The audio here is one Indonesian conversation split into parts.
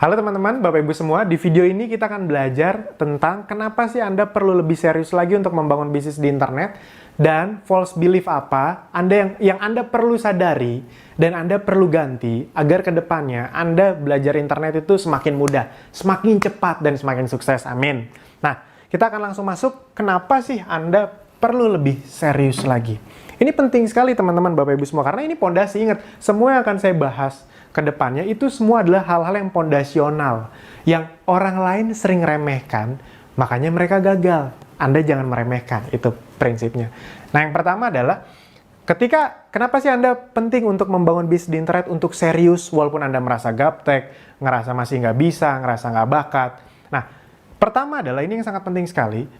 Halo teman-teman, Bapak Ibu semua. Di video ini kita akan belajar tentang kenapa sih Anda perlu lebih serius lagi untuk membangun bisnis di internet dan false belief apa yang Anda perlu sadari dan Anda perlu ganti agar ke depannya Anda belajar internet itu semakin mudah, semakin cepat dan semakin sukses. Amin. Nah, kita akan langsung masuk kenapa sih Anda perlu lebih serius lagi. Ini penting sekali teman-teman Bapak Ibu semua karena ini pondasi. Ingat, semua yang akan saya bahas ke depannya itu semua adalah hal-hal yang pondasional yang orang lain sering remehkan, makanya mereka gagal. Anda jangan meremehkan, itu prinsipnya. Nah, yang pertama adalah kenapa sih Anda penting untuk membangun bisnis di internet untuk serius walaupun Anda merasa gaptek, ngerasa masih nggak bisa, ngerasa nggak bakat. Nah, pertama adalah ini yang sangat penting sekali,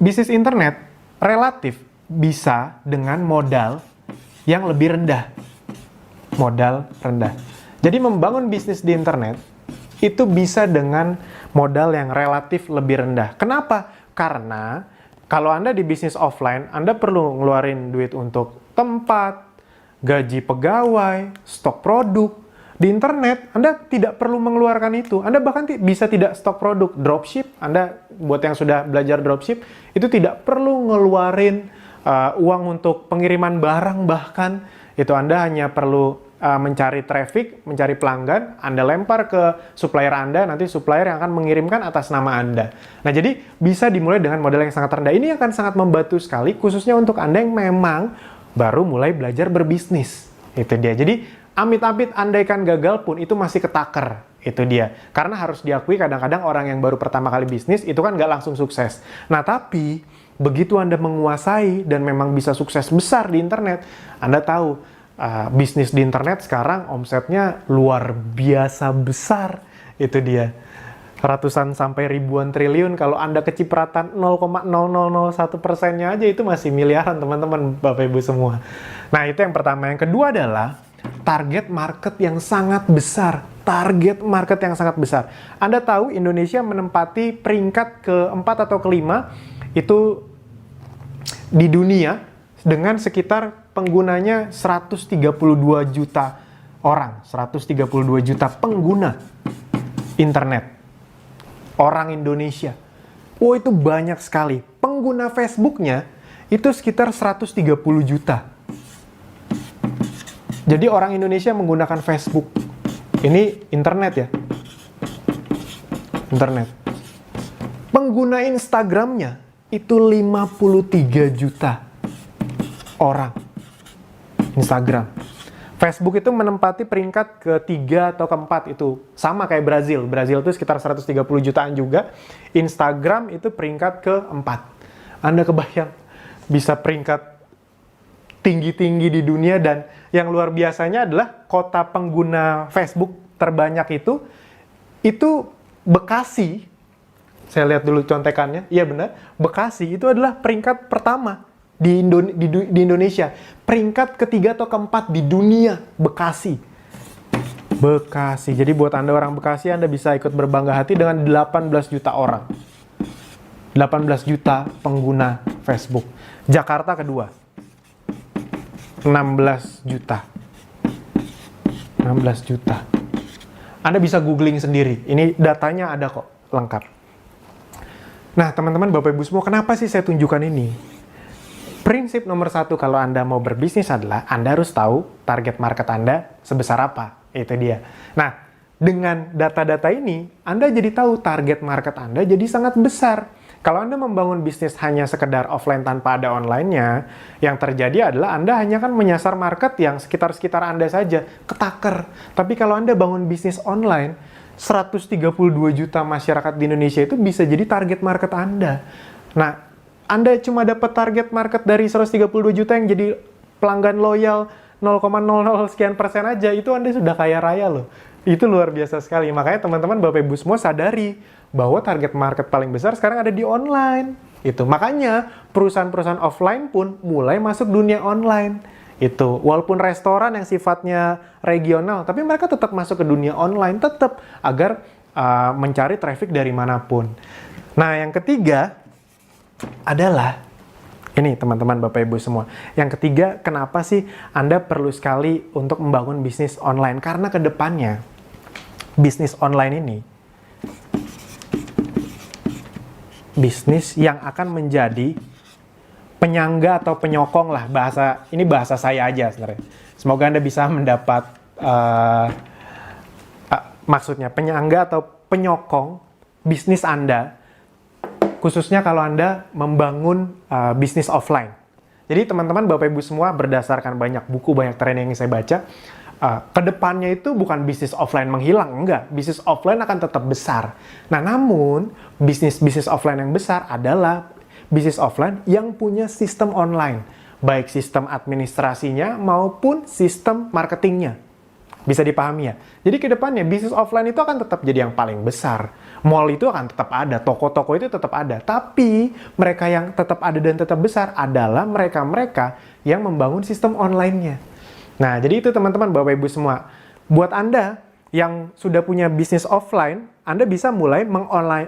bisnis internet relatif bisa dengan modal yang lebih rendah. Modal rendah. Jadi membangun bisnis di internet itu bisa dengan modal yang relatif lebih rendah. Kenapa? Karena kalau Anda di bisnis offline, Anda perlu ngeluarin duit untuk tempat, gaji pegawai, stok produk. Di internet, Anda tidak perlu mengeluarkan itu. Anda bahkan bisa tidak stok produk. Dropship, Anda buat yang sudah belajar dropship, itu tidak perlu ngeluarin uang untuk pengiriman barang bahkan. Itu Anda hanya perlu mencari traffic, mencari pelanggan, Anda lempar ke supplier Anda, nanti supplier yang akan mengirimkan atas nama Anda. Nah, jadi bisa dimulai dengan modal yang sangat rendah. Ini akan sangat membantu sekali, khususnya untuk Anda yang memang baru mulai belajar berbisnis. Itu dia. Jadi, amit-amit andaikan gagal pun, itu masih ketaker. Itu dia. Karena harus diakui kadang-kadang orang yang baru pertama kali bisnis, itu kan nggak langsung sukses. Nah, tapi, begitu Anda menguasai dan memang bisa sukses besar di internet, Anda tahu, bisnis di internet sekarang omsetnya luar biasa besar. Itu dia, ratusan sampai ribuan triliun. Kalau Anda kecipratan 0,0001%-nya aja itu masih miliaran teman-teman Bapak Ibu semua. Nah, itu yang pertama. Yang kedua adalah target market yang sangat besar. Target market yang sangat besar. Anda tahu Indonesia menempati peringkat keempat atau kelima itu di dunia dengan sekitar penggunanya 132 juta orang, 132 juta pengguna internet. Orang Indonesia. Oh, itu banyak sekali. Pengguna Facebooknya itu sekitar 130 juta. Jadi orang Indonesia menggunakan Facebook. Ini internet ya. Internet. Pengguna Instagramnya itu 53 juta orang. Instagram. Facebook itu menempati peringkat ketiga atau keempat, itu sama kayak Brazil. Brazil itu sekitar 130 jutaan juga. Instagram itu peringkat keempat. Anda kebayang bisa peringkat tinggi-tinggi di dunia, dan yang luar biasanya adalah kota pengguna Facebook terbanyak itu Bekasi. Saya lihat dulu contekannya. Iya benar, Bekasi itu adalah peringkat pertama di Indonesia. Peringkat ketiga atau keempat di dunia, Bekasi. Bekasi. Jadi buat Anda orang Bekasi, Anda bisa ikut berbangga hati dengan 18 juta orang. 18 juta pengguna Facebook. Jakarta kedua. 16 juta. 16 juta. Anda bisa googling sendiri. Ini datanya ada kok, lengkap. Nah, teman-teman Bapak Ibu semua, kenapa sih saya tunjukkan ini? Prinsip nomor satu kalau Anda mau berbisnis adalah Anda harus tahu target market Anda sebesar apa. Itu dia. Nah, dengan data-data ini, Anda jadi tahu target market Anda jadi sangat besar. Kalau Anda membangun bisnis hanya sekedar offline tanpa ada online-nya, yang terjadi adalah Anda hanya kan menyasar market yang sekitar-sekitar Anda saja, ketaker. Tapi kalau Anda bangun bisnis online, 132 juta masyarakat di Indonesia itu bisa jadi target market Anda. Nah, Anda cuma dapat target market dari 132 juta yang jadi pelanggan loyal 0,00 sekian persen aja, itu Anda sudah kaya raya loh. Itu luar biasa sekali. Makanya teman-teman Bapak Ibu semua sadari bahwa target market paling besar sekarang ada di online. Itu makanya perusahaan-perusahaan offline pun mulai masuk dunia online. Itu walaupun restoran yang sifatnya regional, tapi mereka tetap masuk ke dunia online, tetap agar mencari traffic dari manapun. Nah, yang ketiga adalah ini teman-teman Bapak Ibu semua. Yang ketiga, kenapa sih Anda perlu sekali untuk membangun bisnis online? Karena ke depannya bisnis online ini bisnis yang akan menjadi penyangga atau penyokong lah, ini bahasa saya aja sebenarnya. Semoga Anda bisa mendapat maksudnya penyangga atau penyokong bisnis Anda, khususnya kalau Anda membangun bisnis offline. Jadi teman-teman, Bapak Ibu semua, berdasarkan banyak buku, banyak training yang saya baca, kedepannya itu bukan bisnis offline menghilang, enggak. Bisnis offline akan tetap besar. Nah, namun bisnis offline yang besar adalah bisnis offline yang punya sistem online, baik sistem administrasinya maupun sistem marketingnya. Bisa dipahami ya? Jadi kedepannya bisnis offline itu akan tetap jadi yang paling besar. Mall itu akan tetap ada, toko-toko itu tetap ada. Tapi mereka yang tetap ada dan tetap besar adalah mereka-mereka yang membangun sistem online-nya. Nah, jadi itu teman-teman, Bapak Ibu semua. Buat Anda yang sudah punya bisnis offline, Anda bisa mulai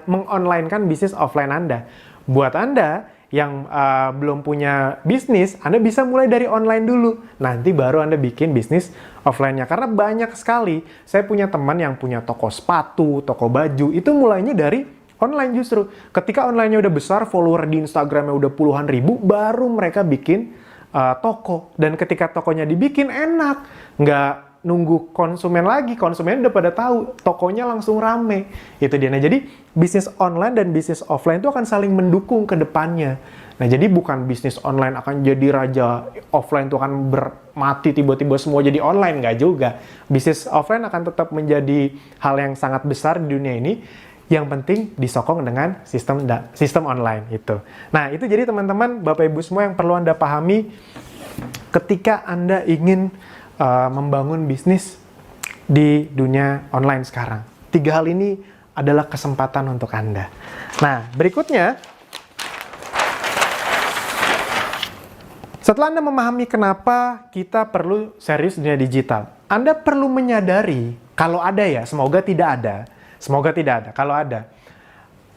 mengonlinekan bisnis offline Anda. Buat Anda yang belum punya bisnis, Anda bisa mulai dari online dulu. Nanti baru Anda bikin bisnis offline-nya. Karena banyak sekali, saya punya teman yang punya toko sepatu, toko baju, itu mulainya dari online justru. Ketika online-nya udah besar, follower di Instagram-nya udah puluhan ribu, baru mereka bikin toko. Dan ketika tokonya dibikin, enak. Nggak nunggu konsumen lagi, konsumen udah pada tahu, tokonya langsung rame. Itu dia. Nah, jadi bisnis online dan bisnis offline itu akan saling mendukung ke depannya. Nah, jadi bukan bisnis online akan jadi raja, offline itu akan mati tiba-tiba semua jadi online, nggak juga. Bisnis offline akan tetap menjadi hal yang sangat besar di dunia ini. Yang penting disokong dengan sistem online itu. Nah, itu jadi teman-teman, Bapak Ibu semua yang perlu Anda pahami ketika Anda ingin membangun bisnis di dunia online sekarang. 3 hal ini adalah kesempatan untuk Anda. Nah, berikutnya, setelah Anda memahami kenapa kita perlu serius dunia digital, Anda perlu menyadari, kalau ada ya, semoga tidak ada, kalau ada,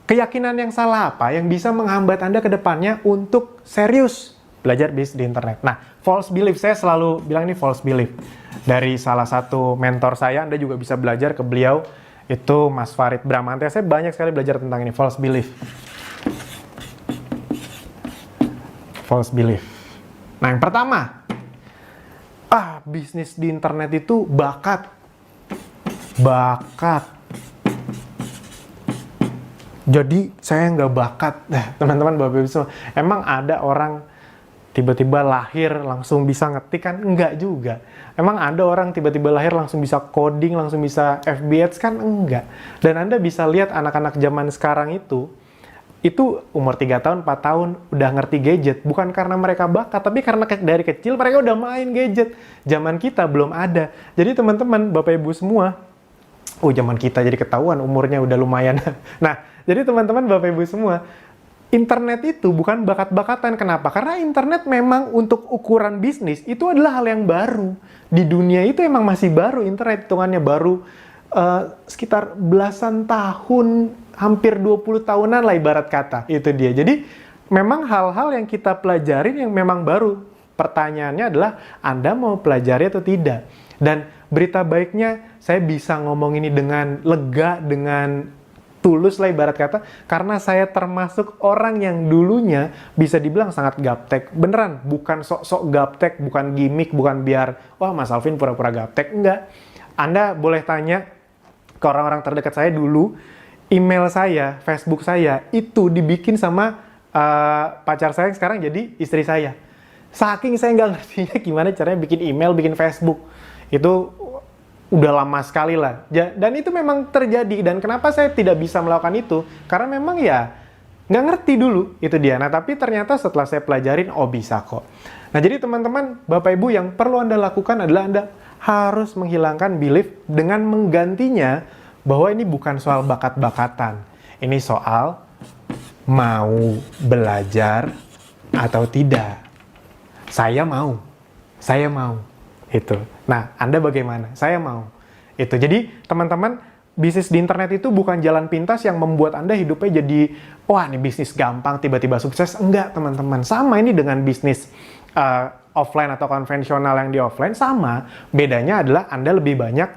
keyakinan yang salah apa yang bisa menghambat Anda ke depannya untuk serius belajar bisnis di internet. Nah, false belief, saya selalu bilang ini false belief. Dari salah satu mentor saya, Anda juga bisa belajar ke beliau, itu Mas Farid Bramante. Saya banyak sekali belajar tentang ini, false belief. False belief. Nah, yang pertama, bisnis di internet itu bakat. Jadi, saya nggak bakat. Nah, teman-teman, Bapak Ibu semua, emang ada orang tiba-tiba lahir langsung bisa ngetik kan? Enggak juga. Emang ada orang tiba-tiba lahir langsung bisa coding, langsung bisa FB Ads kan? Enggak. Dan Anda bisa lihat anak-anak zaman sekarang itu umur 3 tahun, 4 tahun udah ngerti gadget. Bukan karena mereka bakat, tapi karena dari kecil mereka udah main gadget. Zaman kita belum ada. Jadi teman-teman, Bapak Ibu semua, zaman kita jadi ketahuan umurnya udah lumayan. Nah, jadi teman-teman, Bapak Ibu semua, internet itu bukan bakat-bakatan. Kenapa? Karena internet memang untuk ukuran bisnis itu adalah hal yang baru. Di dunia itu emang masih baru, internet hitungannya baru sekitar belasan tahun, hampir 20 tahunan lah ibarat kata. Itu dia. Jadi memang hal-hal yang kita pelajarin yang memang baru. Pertanyaannya adalah Anda mau pelajari atau tidak. Dan berita baiknya saya bisa ngomong ini dengan lega, dengan tulus lah ibarat kata, karena saya termasuk orang yang dulunya bisa dibilang sangat gaptek. Beneran, bukan sok-sok gaptek, bukan gimmick, bukan biar, wah Mas Alvin pura-pura gaptek. Enggak. Anda boleh tanya ke orang-orang terdekat saya dulu, email saya, Facebook saya, itu dibikin sama pacar saya yang sekarang jadi istri saya. Saking saya nggak ngertinya gimana caranya bikin email, bikin Facebook. Itu udah lama sekali lah. Dan itu memang terjadi. Dan kenapa saya tidak bisa melakukan itu? Karena memang ya nggak ngerti dulu. Itu dia. Nah, tapi ternyata setelah saya pelajarin, bisa kok. Nah, jadi teman-teman, Bapak Ibu, yang perlu Anda lakukan adalah Anda harus menghilangkan belief dengan menggantinya bahwa ini bukan soal bakat-bakatan. Ini soal mau belajar atau tidak. Saya mau. Itu. Nah, Anda bagaimana? Saya mau. Itu. Jadi, teman-teman, bisnis di internet itu bukan jalan pintas yang membuat Anda hidupnya jadi, wah, ini bisnis gampang, tiba-tiba sukses. Enggak, teman-teman. Sama ini dengan bisnis offline atau konvensional yang di offline, sama. Bedanya adalah Anda lebih banyak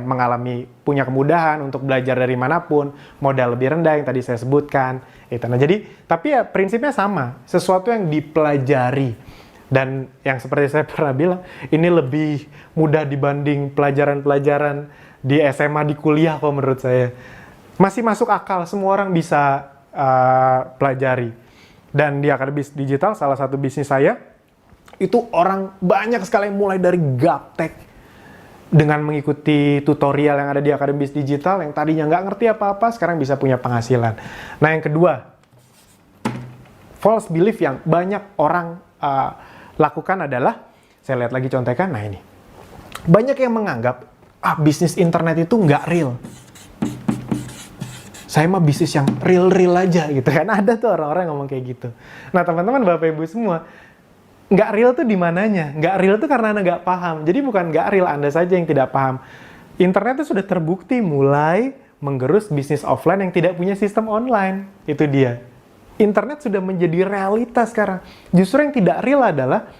mengalami punya kemudahan untuk belajar dari manapun, modal lebih rendah yang tadi saya sebutkan. Itu. Nah, jadi tapi ya prinsipnya sama, sesuatu yang dipelajari. Dan yang seperti saya pernah bilang, ini lebih mudah dibanding pelajaran-pelajaran di SMA, di kuliah kok menurut saya. Masih masuk akal, semua orang bisa pelajari. Dan di Akademi Digital, salah satu bisnis saya, itu orang banyak sekali mulai dari gaptek, dengan mengikuti tutorial yang ada di Akademi Digital, yang tadinya nggak ngerti apa-apa, sekarang bisa punya penghasilan. Nah, yang kedua, false belief yang banyak orang lakukan adalah, saya lihat lagi contekan, nah ini. Banyak yang menganggap, bisnis internet itu nggak real. Saya mah bisnis yang real-real aja gitu kan. Ada tuh orang-orang yang ngomong kayak gitu. Nah, teman-teman, Bapak Ibu semua, nggak real tuh di mananya? Nggak real tuh karena Anda nggak paham. Jadi bukan nggak real, Anda saja yang tidak paham. Internet itu sudah terbukti mulai menggerus bisnis offline yang tidak punya sistem online. Itu dia. Internet sudah menjadi realitas sekarang. Justru yang tidak real adalah,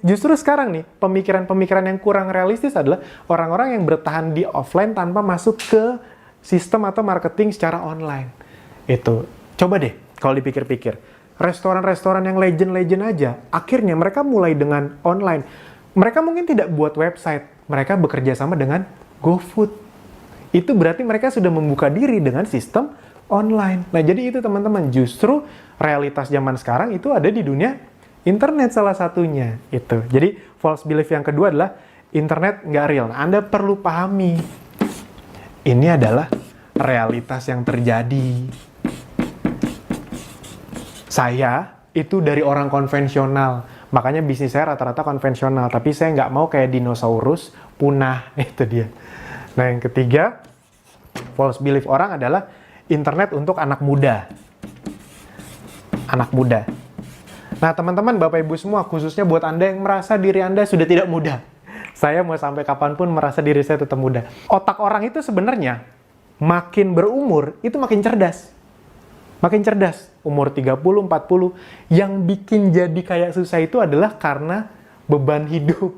justru sekarang nih, pemikiran-pemikiran yang kurang realistis adalah orang-orang yang bertahan di offline tanpa masuk ke sistem atau marketing secara online. Itu. Coba deh, kalau dipikir-pikir. Restoran-restoran yang legend-legend aja, akhirnya mereka mulai dengan online. Mereka mungkin tidak buat website, mereka bekerja sama dengan GoFood. Itu berarti mereka sudah membuka diri dengan sistem online. Nah, jadi itu teman-teman, justru realitas zaman sekarang itu ada di dunia internet salah satunya. Itu. Jadi, false belief yang kedua adalah internet nggak real. Nah, Anda perlu pahami, ini adalah realitas yang terjadi. Saya itu dari orang konvensional, makanya bisnis saya rata-rata konvensional, tapi saya nggak mau kayak dinosaurus punah, itu dia. Nah, yang ketiga, false belief orang adalah internet untuk anak muda. Anak muda. Nah, teman-teman, Bapak Ibu semua, khususnya buat Anda yang merasa diri Anda sudah tidak muda. Saya mau sampai kapanpun merasa diri saya tetap muda. Otak orang itu sebenarnya makin berumur, itu makin cerdas. Makin cerdas, umur 30, 40. Yang bikin jadi kayak susah itu adalah karena beban hidup.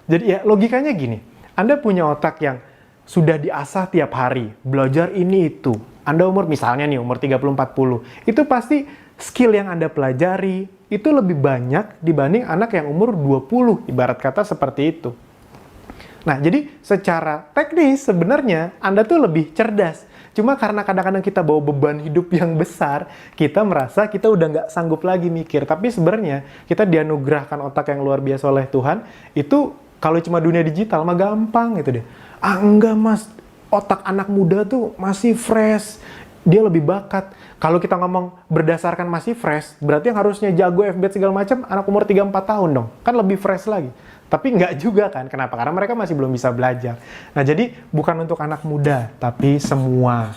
Jadi ya logikanya gini, Anda punya otak yang sudah diasah tiap hari, belajar ini itu. Anda misalnya nih umur 30, 40. Itu pasti skill yang Anda pelajari itu lebih banyak dibanding anak yang umur 20, ibarat kata seperti itu. Nah, jadi secara teknis sebenarnya Anda tuh lebih cerdas. Cuma karena kadang-kadang kita bawa beban hidup yang besar, kita merasa kita udah nggak sanggup lagi mikir. Tapi sebenarnya kita dianugerahkan otak yang luar biasa oleh Tuhan, itu kalau cuma dunia digital mah gampang gitu deh. Enggak mas, otak anak muda tuh masih fresh, dia lebih bakat. Kalau kita ngomong berdasarkan masih fresh, berarti yang harusnya jago FB segala macam anak umur 3-4 tahun dong. Kan lebih fresh lagi. Tapi nggak juga kan. Kenapa? Karena mereka masih belum bisa belajar. Nah, jadi bukan untuk anak muda, tapi semua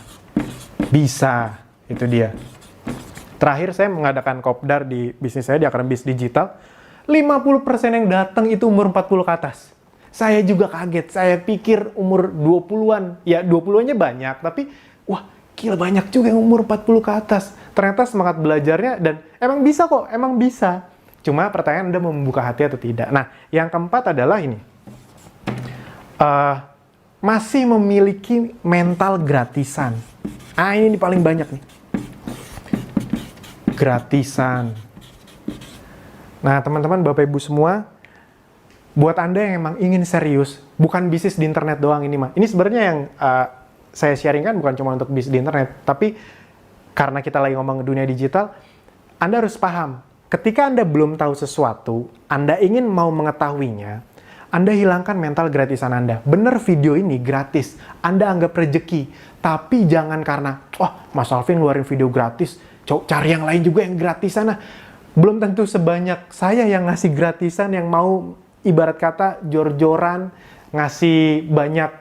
bisa. Itu dia. Terakhir saya mengadakan kopdar di bisnis saya di Akademi Digital. 50% yang datang itu umur 40 ke atas. Saya juga kaget. Saya pikir umur 20-an. Ya, 20-annya banyak, tapi wah, gila banyak juga yang umur 40 ke atas. Ternyata semangat belajarnya dan emang bisa kok, emang bisa. Cuma pertanyaan Anda mau membuka hati atau tidak. Nah, yang keempat adalah ini. Masih memiliki mental gratisan. Ini paling banyak nih. Gratisan. Nah, teman-teman, Bapak Ibu semua, buat Anda yang emang ingin serius, bukan bisnis di internet doang ini mah. Ini sebenarnya yang saya sharingkan bukan cuma untuk bisnis di internet, tapi karena kita lagi ngomong dunia digital, Anda harus paham, ketika Anda belum tahu sesuatu, Anda ingin mau mengetahuinya, Anda hilangkan mental gratisan Anda. Bener video ini gratis, Anda anggap rejeki, tapi jangan karena, Mas Alvin ngeluarin video gratis, cari yang lain juga yang gratisan. Nah, belum tentu sebanyak saya yang ngasih gratisan, yang mau ibarat kata jor-joran, ngasih banyak,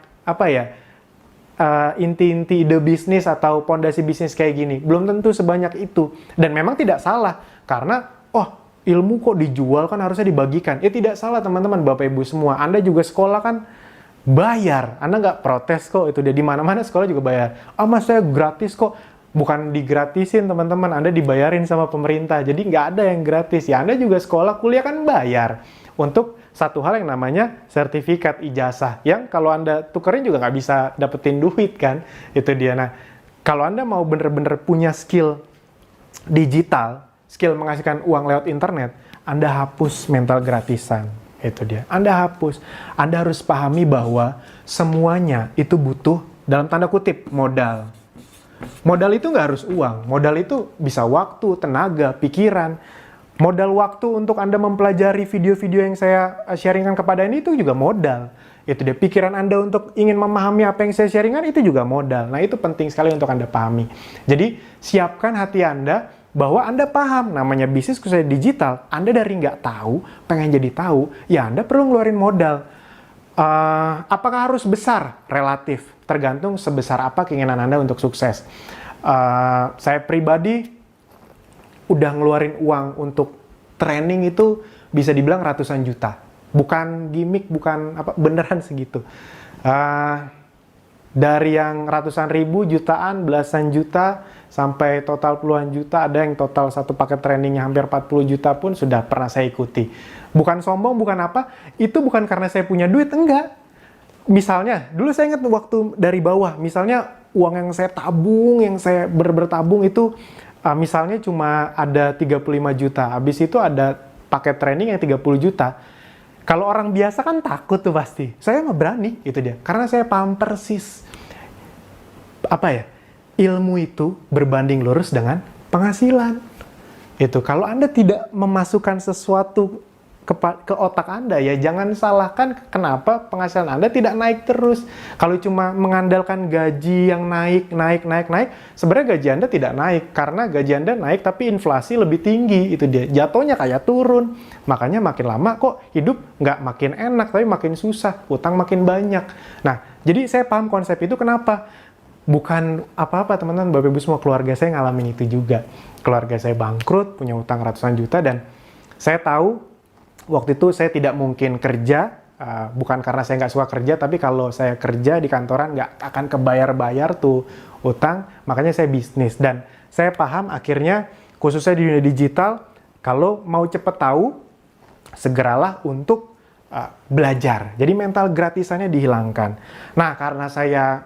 inti-inti ide bisnis atau pondasi bisnis kayak gini. Belum tentu sebanyak itu. Dan memang tidak salah. Karena, ilmu kok dijual kan harusnya dibagikan. Ya tidak salah teman-teman, Bapak Ibu semua. Anda juga sekolah kan bayar. Anda nggak protes kok. Itu dia di mana-mana sekolah juga bayar. Mas saya gratis kok. Bukan digratisin teman-teman. Anda dibayarin sama pemerintah. Jadi nggak ada yang gratis. Ya Anda juga sekolah, kuliah kan bayar. Untuk satu hal yang namanya sertifikat ijazah, yang kalau Anda tukerin juga nggak bisa dapetin duit kan, itu dia. Nah, kalau Anda mau bener-bener punya skill digital, skill menghasilkan uang lewat internet, Anda hapus mental gratisan, itu dia. Anda hapus. Anda harus pahami bahwa semuanya itu butuh, dalam tanda kutip, modal. Modal itu nggak harus uang, modal itu bisa waktu, tenaga, pikiran. Modal waktu untuk Anda mempelajari video-video yang saya sharingkan kepada ini itu juga modal. Itu dia, pikiran Anda untuk ingin memahami apa yang saya sharingkan itu juga modal. Nah, itu penting sekali untuk Anda pahami. Jadi, siapkan hati Anda bahwa Anda paham namanya bisnis khususnya digital. Anda dari nggak tahu, pengen jadi tahu, ya Anda perlu ngeluarin modal. Apakah harus besar? Relatif. Tergantung sebesar apa keinginan Anda untuk sukses. Saya pribadi udah ngeluarin uang untuk training itu bisa dibilang ratusan juta. Bukan gimmick, bukan apa, beneran segitu. Dari yang ratusan ribu, jutaan, belasan juta, sampai total puluhan juta, ada yang total satu paket trainingnya hampir 40 juta pun sudah pernah saya ikuti. Bukan sombong, bukan apa, itu bukan karena saya punya duit, enggak. Misalnya, dulu saya ingat waktu dari bawah, misalnya uang yang saya tabung, yang saya bertabung itu, misalnya cuma ada 35 juta, habis itu ada paket training yang 30 juta. Kalau orang biasa kan takut tuh pasti, saya mah berani, itu dia. Karena saya paham persis, apa ya, ilmu itu berbanding lurus dengan penghasilan. Itu, kalau Anda tidak memasukkan sesuatu ke otak Anda, ya jangan salahkan kenapa penghasilan Anda tidak naik terus. Kalau cuma mengandalkan gaji yang naik, sebenarnya gaji Anda tidak naik, karena gaji Anda naik tapi inflasi lebih tinggi, itu dia. Jatuhnya kayak turun. Makanya makin lama kok hidup nggak makin enak, tapi makin susah, utang makin banyak. Nah, jadi saya paham konsep itu kenapa. Bukan apa-apa teman-teman, Bapak Ibu semua, keluarga saya ngalamin itu juga. Keluarga saya bangkrut, punya utang ratusan juta, dan saya tahu waktu itu saya tidak mungkin kerja, bukan karena saya nggak suka kerja, tapi kalau saya kerja di kantoran nggak akan kebayar-bayar tuh utang, makanya saya bisnis. Dan saya paham akhirnya, khususnya di dunia digital, kalau mau cepet tahu, segeralah untuk belajar. Jadi mental gratisannya dihilangkan. Nah, karena saya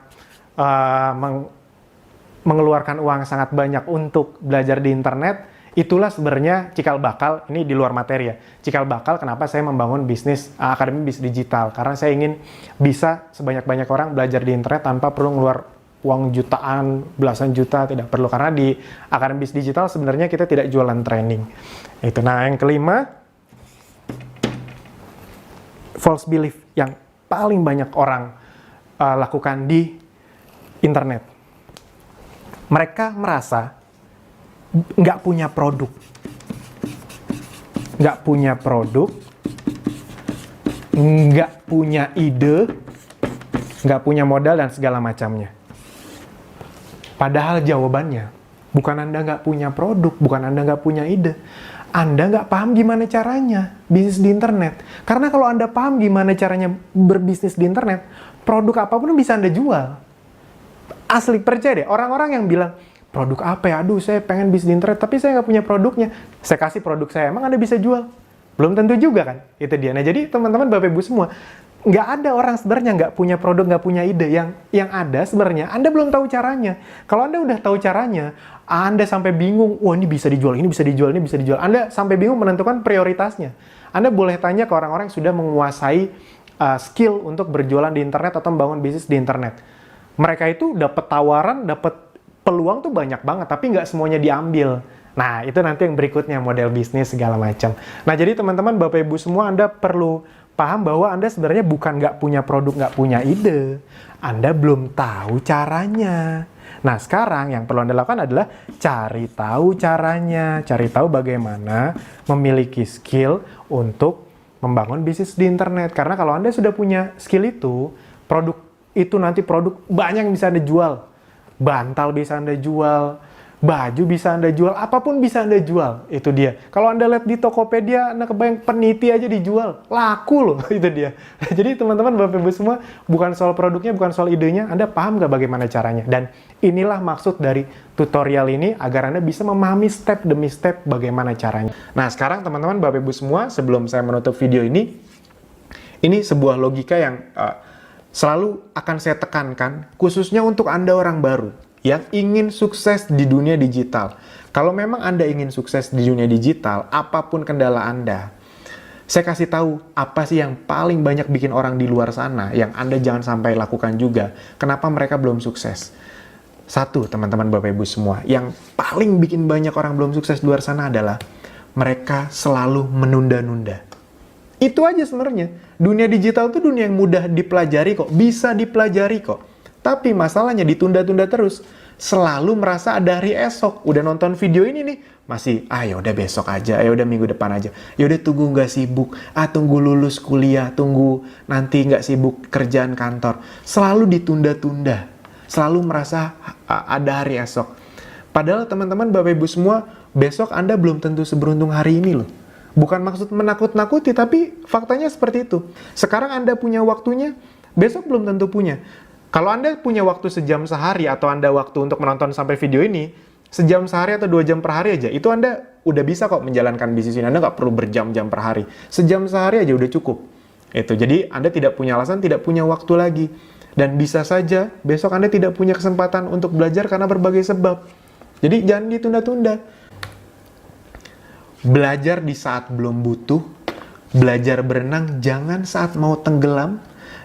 mengeluarkan uang sangat banyak untuk belajar di internet, itulah sebenarnya cikal bakal, ini di luar materi ya, cikal bakal kenapa saya membangun bisnis, Akademi Bisnis Digital. Karena saya ingin bisa sebanyak-banyak orang belajar di internet tanpa perlu ngeluar uang jutaan, belasan juta, tidak perlu. Karena di Akademi Bisnis Digital sebenarnya kita tidak jualan training. Itu. Nah, yang kelima, false belief yang paling banyak orang lakukan di internet. Mereka merasa nggak punya produk, nggak punya ide, nggak punya modal dan segala macamnya. Padahal jawabannya bukan Anda nggak punya produk, bukan Anda nggak punya ide, Anda nggak paham gimana caranya bisnis di internet. Karena kalau Anda paham gimana caranya berbisnis di internet, produk apapun bisa Anda jual. Asli, percaya deh, orang-orang yang bilang, produk apa ya? Aduh, saya pengen bisnis di internet, tapi saya nggak punya produknya. Saya kasih produk saya, emang Anda bisa jual? Belum tentu juga kan? Itu dia. Nah, jadi teman-teman, Bapak Ibu semua, nggak ada orang sebenarnya nggak punya produk, nggak punya ide. Yang ada sebenarnya, Anda belum tahu caranya. Kalau Anda udah tahu caranya, Anda sampai bingung, wah ini bisa dijual, ini bisa dijual, ini bisa dijual. Anda sampai bingung menentukan prioritasnya. Anda boleh tanya ke orang-orang yang sudah menguasai skill untuk berjualan di internet atau membangun bisnis di internet. Mereka itu dapat tawaran, dapat peluang tuh banyak banget, tapi nggak semuanya diambil. Nah, itu nanti yang berikutnya, model bisnis segala macam. Nah, jadi teman-teman, Bapak Ibu semua, Anda perlu paham bahwa Anda sebenarnya bukan nggak punya produk, nggak punya ide. Anda belum tahu caranya. Nah, sekarang yang perlu Anda lakukan adalah cari tahu caranya, cari tahu bagaimana memiliki skill untuk membangun bisnis di internet. Karena kalau Anda sudah punya skill itu, produk itu nanti produk banyak yang bisa Anda jual. Bantal bisa Anda jual, baju bisa Anda jual, apapun bisa Anda jual. Itu dia. Kalau Anda lihat di Tokopedia, Anda kebayang peniti aja dijual. Laku loh, itu dia. Jadi teman-teman, Bapak Ibu semua, bukan soal produknya, bukan soal idenya, Anda paham nggak bagaimana caranya? Dan inilah maksud dari tutorial ini, agar Anda bisa memahami step demi step bagaimana caranya. Nah, sekarang teman-teman, Bapak Ibu semua, sebelum saya menutup video ini, Ini sebuah logika yang selalu akan saya tekankan, khususnya untuk Anda orang baru yang ingin sukses di dunia digital. Kalau memang Anda ingin sukses di dunia digital, apapun kendala Anda, saya kasih tahu apa sih yang paling banyak bikin orang di luar sana yang Anda jangan sampai lakukan juga. Kenapa mereka belum sukses? Satu, teman-teman Bapak Ibu semua, yang paling bikin banyak orang belum sukses di luar sana adalah mereka selalu menunda-nunda. Itu aja sebenarnya. Dunia digital itu dunia yang mudah dipelajari kok, bisa dipelajari kok. Tapi masalahnya ditunda-tunda terus. Selalu merasa ada hari esok. Udah nonton video ini nih, masih ya udah besok aja, ya udah minggu depan aja. Ya udah tunggu nggak sibuk, tunggu lulus kuliah, tunggu nanti nggak sibuk kerjaan kantor. Selalu ditunda-tunda. Selalu merasa ada hari esok. Padahal teman-teman Bapak Ibu semua, besok Anda belum tentu seberuntung hari ini loh. Bukan maksud menakut-nakuti, tapi faktanya seperti itu. Sekarang Anda punya waktunya, besok belum tentu punya. Kalau Anda punya waktu sejam sehari, atau Anda waktu untuk menonton sampai video ini, sejam sehari atau 2 jam per hari aja, itu Anda udah bisa kok menjalankan bisnis ini. Anda nggak perlu berjam-jam per hari. Sejam sehari aja udah cukup. Jadi Anda tidak punya alasan, tidak punya waktu lagi. Dan bisa saja besok Anda tidak punya kesempatan untuk belajar karena berbagai sebab. Jadi jangan ditunda-tunda. Belajar di saat belum butuh, belajar berenang jangan saat mau tenggelam,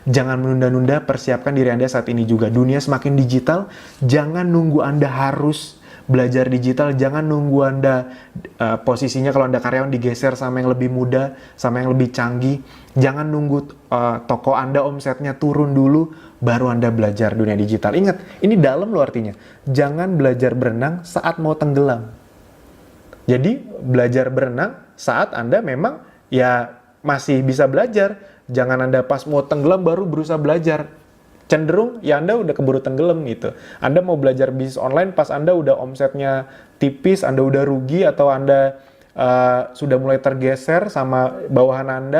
jangan menunda-nunda, persiapkan diri Anda saat ini juga. Dunia semakin digital, jangan nunggu Anda harus belajar digital, jangan nunggu Anda posisinya kalau Anda karyawan digeser sama yang lebih muda, sama yang lebih canggih. Jangan nunggu toko Anda omsetnya turun dulu, baru Anda belajar dunia digital. Ingat, ini dalam loh artinya. Jangan belajar berenang saat mau tenggelam. Jadi belajar berenang saat Anda memang ya masih bisa belajar. Jangan Anda pas mau tenggelam baru berusaha belajar. Cenderung ya Anda udah keburu tenggelam gitu. Anda mau belajar bisnis online pas Anda udah omsetnya tipis, Anda udah rugi, atau Anda sudah mulai tergeser sama bawahan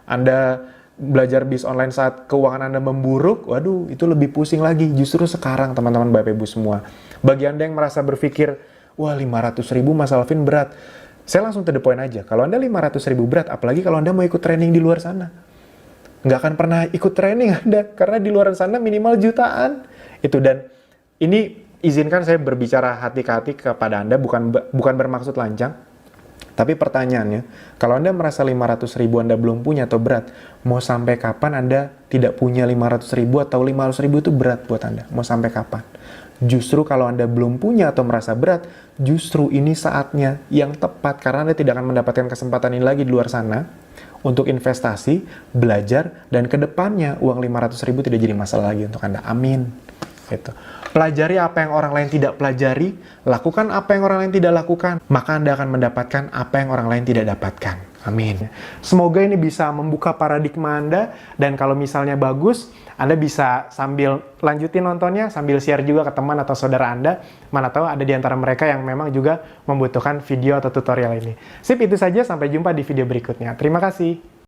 Anda belajar bisnis online saat keuangan Anda memburuk, waduh itu lebih pusing lagi. Justru sekarang teman-teman Bapak Ibu semua, bagi Anda yang merasa berpikir, wah 500.000 Mas Alvin berat. Saya langsung to the point aja. Kalau Anda 500.000 berat, apalagi kalau Anda mau ikut training di luar sana. Nggak akan pernah ikut training Anda, karena di luar sana minimal jutaan. Dan ini izinkan saya berbicara hati ke hati kepada Anda, bukan bermaksud lancang. Tapi pertanyaannya, kalau Anda merasa 500.000 Anda belum punya atau berat, mau sampai kapan Anda tidak punya 500.000 atau 500.000 itu berat buat Anda? Mau sampai kapan? Justru kalau Anda belum punya atau merasa berat, justru ini saatnya yang tepat, karena Anda tidak akan mendapatkan kesempatan ini lagi di luar sana untuk investasi, belajar, dan kedepannya uang 500.000 tidak jadi masalah lagi untuk Anda. Amin. Pelajari apa yang orang lain tidak pelajari, lakukan apa yang orang lain tidak lakukan, maka Anda akan mendapatkan apa yang orang lain tidak dapatkan. Amin. Semoga ini bisa membuka paradigma Anda, dan kalau misalnya bagus, Anda bisa sambil lanjutin nontonnya, sambil share juga ke teman atau saudara Anda. Mana tahu ada di antara mereka yang memang juga membutuhkan video atau tutorial ini. Sip, itu saja. Sampai jumpa di video berikutnya. Terima kasih.